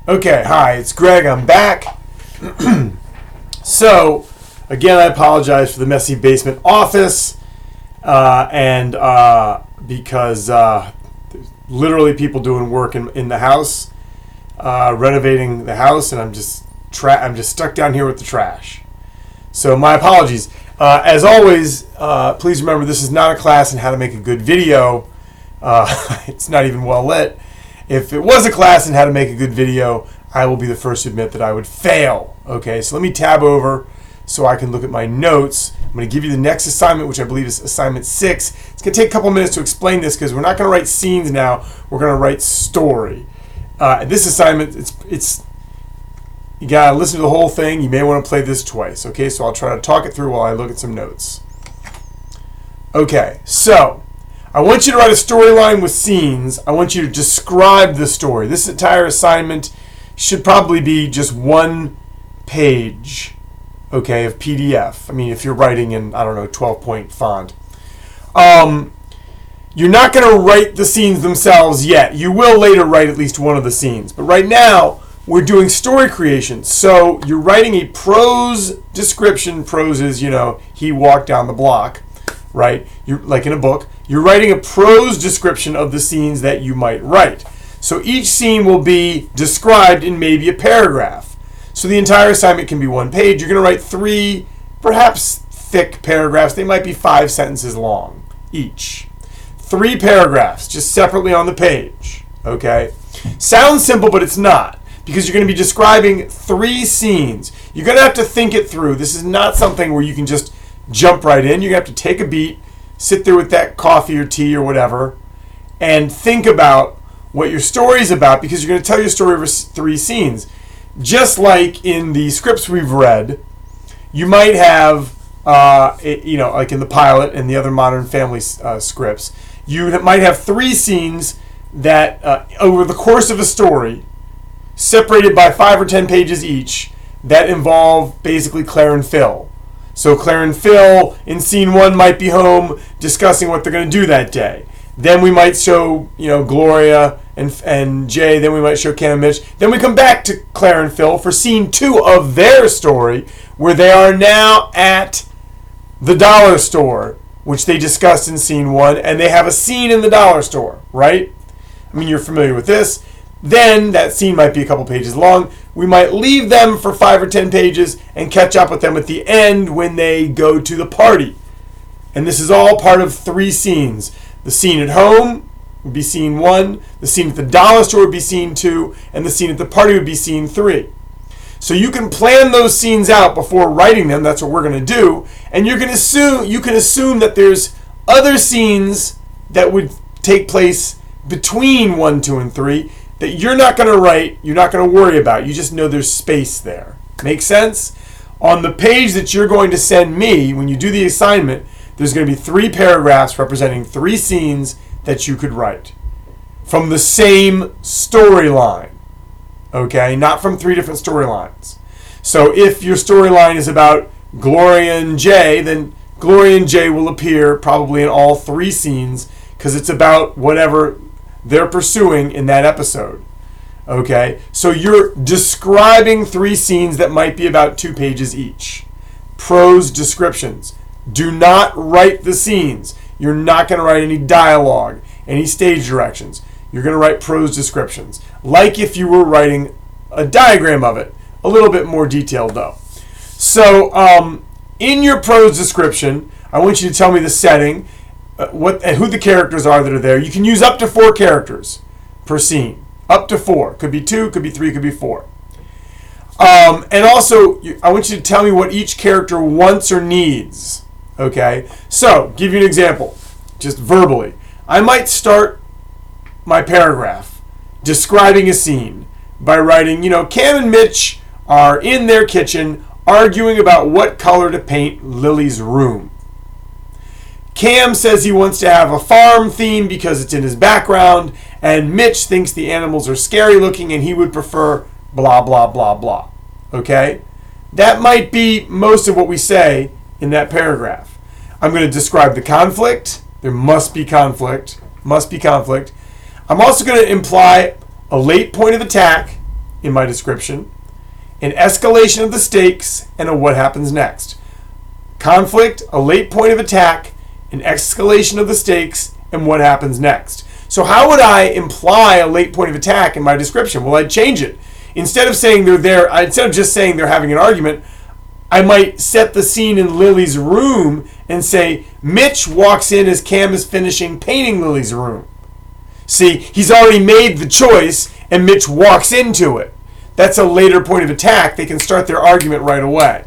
Okay, hi, it's Greg. I'm back. So, again, I apologize for the messy basement office, because there's literally people doing work in the house, renovating the house, and I'm just stuck down here with the trash. So my apologies. As always, please remember this is not a class in how to make a good video. It's not even well lit. If it was a class in how to make a good video, I will be the first to admit that I would fail. Okay, so let me tab over so I can look at my notes. I'm going to give you the next assignment, which I believe is assignment 6. It's going to take a couple minutes to explain this because we're not going to write scenes now. We're going to write story. This assignment, it's you got to listen to the whole thing. You may want to play this twice. Okay, so I'll try to talk it through while I look at some notes. Okay, so I want you to write a storyline with scenes. I want you to describe the story. This entire assignment should probably be just one page, okay, of PDF. I mean, if you're writing in, 12-point font. You're not going to write the scenes themselves yet. You will later write at least one of the scenes. But right now, we're doing story creation. So you're writing a prose description. Prose is, he walked down the block, right? You're like in a book. You're writing a prose description of the scenes that you might write. So each scene will be described in maybe a paragraph. So the entire assignment can be one page. You're going to write 3, perhaps thick paragraphs. They might be 5 sentences long each. 3 paragraphs, just separately on the page. Okay? Sounds simple, but it's not. Because you're going to be describing 3 scenes. You're going to have to think it through. This is not something where you can just jump right in. You're going to have to take a beat, sit there with that coffee or tea or whatever, and think about what your story is about, because you're going to tell your story over 3 scenes. Just like in the scripts we've read, you might have, like in the pilot and the other Modern Family scripts, you might have 3 scenes that, over the course of a story, separated by 5 or 10 pages each, that involve basically Claire and Phil. So Claire and Phil in scene 1 might be home discussing what they're going to do that day. Then we might show, Gloria and Jay. Then we might show Cam and Mitch. Then we come back to Claire and Phil for scene 2 of their story, where they are now at the dollar store, which they discussed in scene 1, and they have a scene in the dollar store, right? I mean, you're familiar with this. Then that scene might be a couple pages long. We might leave them for 5 or 10 pages and catch up with them at the end when they go to the party. And this is all part of 3 scenes. The scene at home would be scene 1, the scene at the dollar store would be scene 2, and the scene at the party would be scene 3. So you can plan those scenes out before writing them. That's what we're going to do. And you can assume that there's other scenes that would take place between 1, 2, and 3 that you're not going to write, you're not going to worry about. You just know there's space there. Make sense? On the page that you're going to send me, when you do the assignment, there's going to be 3 paragraphs representing 3 scenes that you could write from the same storyline. Okay? Not from 3 different storylines. So if your storyline is about Gloria and Jay, then Gloria and Jay will appear probably in all 3 scenes because it's about whatever they're pursuing in that episode. Okay? So you're describing 3 scenes that might be about 2 pages each. Prose descriptions. Do not write the scenes. You're not going to write any dialogue, any stage directions. You're going to write prose descriptions, like if you were writing a diagram of it. A little bit more detailed, though. So, in your prose description, I want you to tell me the setting, and who the characters are that are there. You can use up to 4 characters per scene. Up to 4. Could be 2, could be 3, could be 4. And also, I want you to tell me what each character wants or needs. Okay? So, give you an example, just verbally. I might start my paragraph describing a scene by writing, Cam and Mitch are in their kitchen arguing about what color to paint Lily's room. Cam says he wants to have a farm theme because it's in his background, and Mitch thinks the animals are scary looking and he would prefer blah, blah, blah, blah. Okay? That might be most of what we say in that paragraph. I'm going to describe the conflict. There must be conflict. Must be conflict. I'm also going to imply a late point of attack in my description, an escalation of the stakes, and a what happens next. Conflict, a late point of attack, an escalation of the stakes, and what happens next. So how would I imply a late point of attack in my description? Well, I'd change it. Instead of saying they're there, instead of just saying they're having an argument, I might set the scene in Lily's room and say, Mitch walks in as Cam is finishing painting Lily's room. See, he's already made the choice, and Mitch walks into it. That's a later point of attack. They can start their argument right away.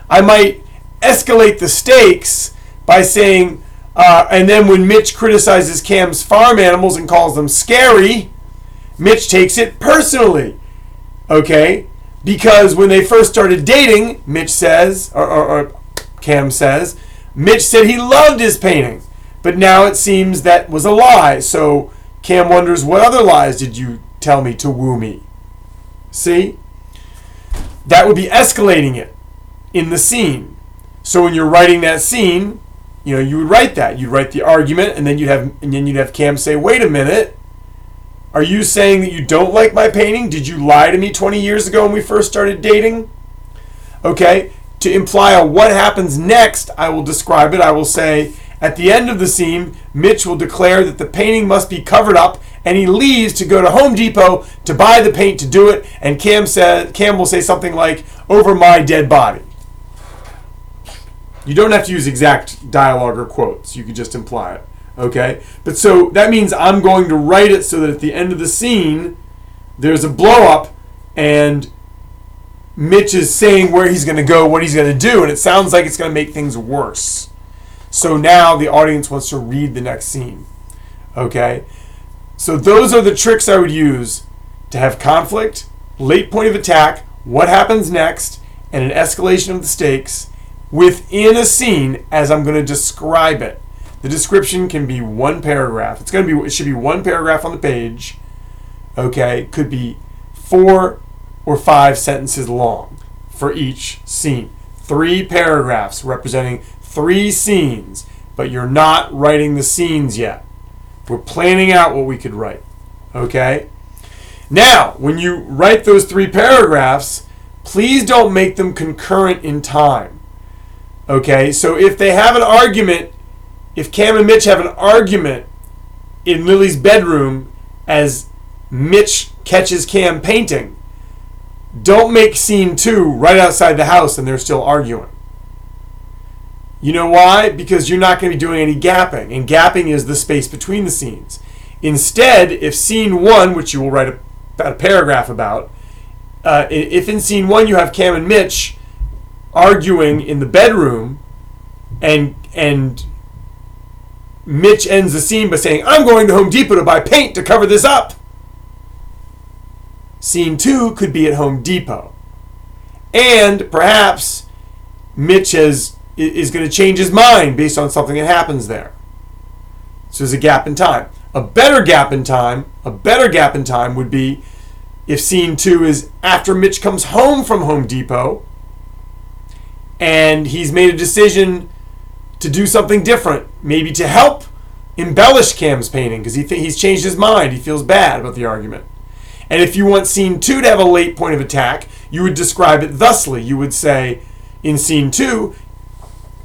I might escalate the stakes by saying, and then when Mitch criticizes Cam's farm animals and calls them scary, Mitch takes it personally. Okay? Because when they first started dating, Mitch says, or Cam says, Mitch said he loved his painting. But now it seems that was a lie. So Cam wonders, what other lies did you tell me to woo me? See? That would be escalating it in the scene. So when you're writing that scene, you would write that. You'd write the argument, and then you'd have Cam say, wait a minute. Are you saying that you don't like my painting? Did you lie to me 20 years ago when we first started dating? Okay, to imply a what happens next, I will describe it. I will say, at the end of the scene, Mitch will declare that the painting must be covered up, and he leaves to go to Home Depot to buy the paint to do it, and Cam will say something like, over my dead body. You don't have to use exact dialogue or quotes. You could just imply it. Okay? But so that means I'm going to write it so that at the end of the scene, there's a blow up and Mitch is saying where he's going to go, what he's going to do, and it sounds like it's going to make things worse. So now the audience wants to read the next scene. Okay? So those are the tricks I would use to have conflict, late point of attack, what happens next, and an escalation of the stakes within a scene as I'm going to describe it. The description can be one paragraph. It should be one paragraph on the page. Okay, could be 4 or 5 sentences long for each scene. 3 paragraphs representing 3 scenes, but you're not writing the scenes yet. We're planning out what we could write. Okay? Now, when you write those 3 paragraphs, please don't make them concurrent in time. Okay, so if they have an argument, if Cam and Mitch have an argument in Lily's bedroom as Mitch catches Cam painting, don't make scene 2 right outside the house and they're still arguing. You know why? Because you're not going to be doing any gapping, and gapping is the space between the scenes. Instead, if scene 1, which you will write a paragraph about, if in scene 1 you have Cam and Mitch arguing in the bedroom, and Mitch ends the scene by saying, I'm going to Home Depot to buy paint to cover this up. Scene 2 could be at Home Depot. And perhaps Mitch is going to change his mind based on something that happens there. So there's a gap in time. A better gap in time would be if scene 2 is after Mitch comes home from Home Depot and he's made a decision to do something different, maybe to help embellish Cam's painting because he's changed his mind. He feels bad about the argument. And if you want scene 2 to have a late point of attack, you would describe it thusly. You would say, in scene 2,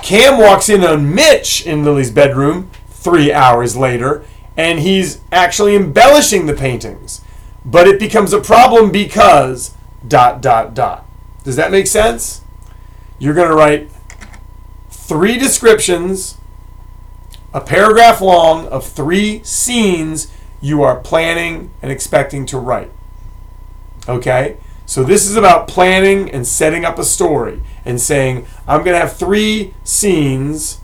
Cam walks in on Mitch in Lily's bedroom 3 hours later, and he's actually embellishing the paintings. But it becomes a problem because ... Does that make sense? You're going to write 3 descriptions, a paragraph long of 3 scenes you are planning and expecting to write. Okay? So this is about planning and setting up a story and saying, I'm going to have 3 scenes,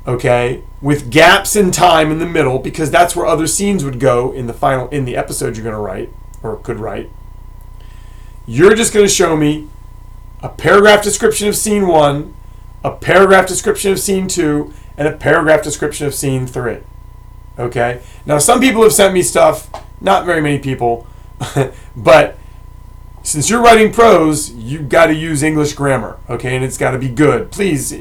okay, with gaps in time in the middle, because that's where other scenes would go in the episode you're going to write or could write. You're just going to show me a paragraph description of scene 1, a paragraph description of scene 2, and a paragraph description of scene 3. Okay? Now, some people have sent me stuff, not very many people, but since you're writing prose, you've got to use English grammar, okay? And it's got to be good. Please,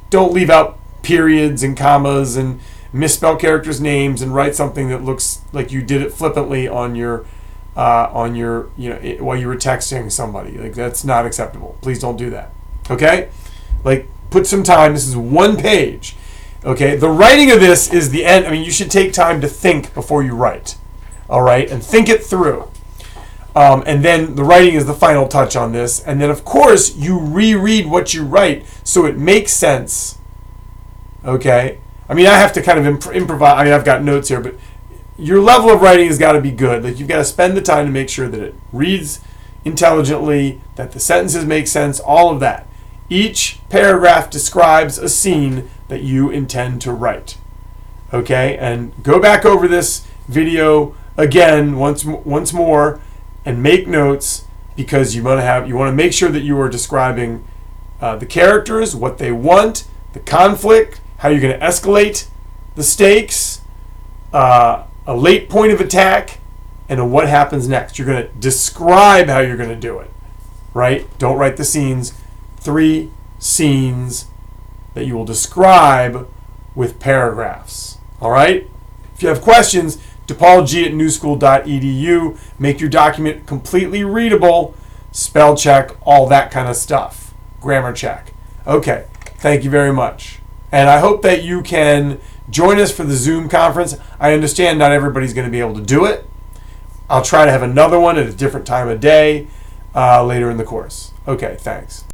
don't leave out periods and commas and misspell characters' names and write something that looks like you did it flippantly on your on your, while you were texting somebody. Like, that's not acceptable. Please don't do that. Okay? Like, put some time. This is 1 page. Okay? The writing of this is the end. I mean, you should take time to think before you write. All right? And think it through. And then the writing is the final touch on this. And then, of course, you reread what you write so it makes sense. Okay? I mean, I have to kind of improvise. I mean, I've got notes here, but your level of writing has got to be good. Like, you've got to spend the time to make sure that it reads intelligently, that the sentences make sense, all of that. Each paragraph describes a scene that you intend to write. Okay? And go back over this video again once more and make notes, because you want to make sure that you are describing the characters, what they want, the conflict, how you're going to escalate the stakes, a late point of attack, and what happens next. You're going to describe how you're going to do it, right? Don't write the scenes. 3 scenes that you will describe with paragraphs. All right? If you have questions, DePaulG@newschool.edu. Make your document completely readable, spell check, all that kind of stuff. Grammar check. Okay, thank you very much. And I hope that you can join us for the Zoom conference. I understand not everybody's going to be able to do it. I'll try to have another one at a different time of day later in the course. Okay, thanks.